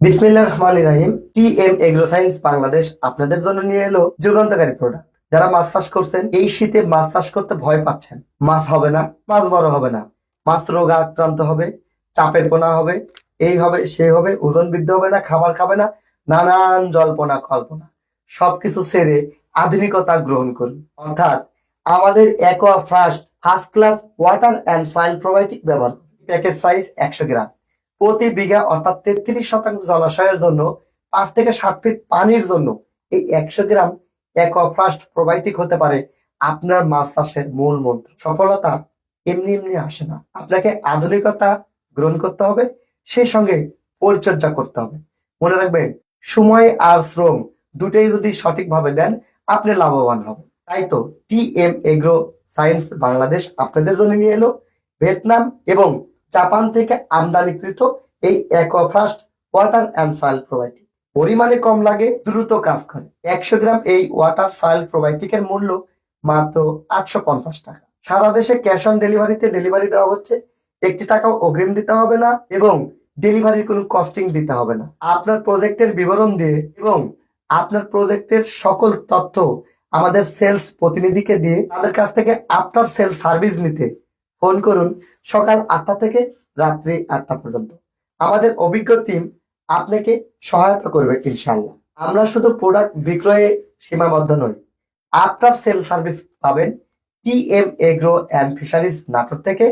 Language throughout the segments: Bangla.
বিসমিল্লাহির রহমানির রহিম। টিএম এগ্রো সায়েন্স বাংলাদেশ আপনাদের জন্য নিয়ে এলো যুগান্তকারী প্রোডাক্ট। যারা মাছ চাষ করছেন, এই শীতে মাছ চাষ করতে ভয় পাচ্ছেন, মাছ হবে না, মাছ বড় হবে না, মাছ রোগ আক্রান্ত হবে, চাপের পোনা হবে, এই হবে সে হবে, ওজন বৃদ্ধি হবে না, খাবার খাবে না, নানান জল্পনা কল্পনা সবকিছু ছেড়ে আধুনিকতা গ্রহণ করুন। অর্থাৎ আমাদের aqua first class water and soil probiotic ব্যবহার করুন। প্যাকেজ সাইজ 100 গ্রাম প্রতি বিঘা, অর্থাৎ 33% জলাশয়ের জন্য 5 থেকে 7 ফিট পানির জন্য এই 100 গ্রাম অ্যাকোয়াফ্রাস্ট প্রোবায়োটিক হতে পারে আপনার মাছ চাষের মূল মন্ত্র। সফলতা এমনি এমনি আসে না, আপনাকে আধুনিকতা গ্রহণ করতে হবে, সেই সঙ্গে পরিচর্যা করতে হবে। মনে রাখবেন, সময় আর শ্রম দুটোই যদি সঠিকভাবে দেন, আপনি লাভবান হবেন। তাই তো টিএম এগ্রো সায়েন্স বাংলাদেশ আপনাদের জন্য নিয়ে এলো ভিয়েতনাম এবং জাপান থেকে আমদানিকৃত এই অ্যাকোয়াফ্রাস্ট ওয়াটার অ্যান্ড সয়েল প্রোবায়োটিক। পরিমাণে কম লাগে, দ্রুত কাজ করে। 100 গ্রাম এই ওয়াটার সয়েল প্রোবায়োটিকের মূল্য মাত্র 850 টাকা। সারা দেশে ক্যাশ অন ডেলিভারিতে ডেলিভারি দেওয়া হচ্ছে, 1 টাকাও অগ্রিম দিতে হবে না এবং ডেলিভারির কোনো কস্টিং দিতে হবে না। আপনার প্রজেক্টের বিবরণ দিয়ে এবং আপনার প্রজেক্টের সকল তথ্য আমাদের সেলস প্রতিনিধিকে দিয়ে তাদের কাছ থেকে আফটার সেল সার্ভিস নিতে ফোন করুন সকাল 8টা থেকে রাত্রি 8টা পর্যন্ত। আমাদের অভিজ্ঞ টিম আপনাকে সহায়তা করবে ইনশাআল্লাহ। আমরা শুধু প্রোডাক্ট বিক্রয়ে সীমাবদ্ধ নই, আফটার সেল সার্ভিস পাবেন TM agro and fisheries Natore থেকে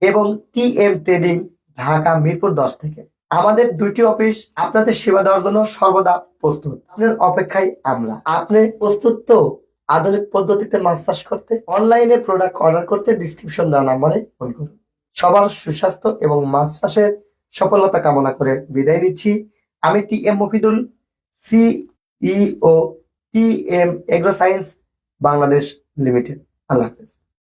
এবং টিএম ট্রেডিং ঢাকা মিরপুর 10 থেকে। আমাদের দুইটি অফিস আপনাদের সেবা দেওয়ার জন্য সর্বদা প্রস্তুত। আপনার অপেক্ষায় আমরা। আপনি প্রস্তুত তো আধুনিক পদ্ধতিতে মাছ চাষ করতে? অনলাইনে প্রোডাক্ট অর্ডার করতে ডিসক্রিপশন দেওয়া নাম্বারে ফোন করুন। সবার সুস্বাস্থ্য এবং মাছ চাষের সফলতা কামনা করে বিদায় নিচ্ছি। আমি TM Mofidul, CEO TM agro science Bangladesh limited. আল্লাহ হাফেজ।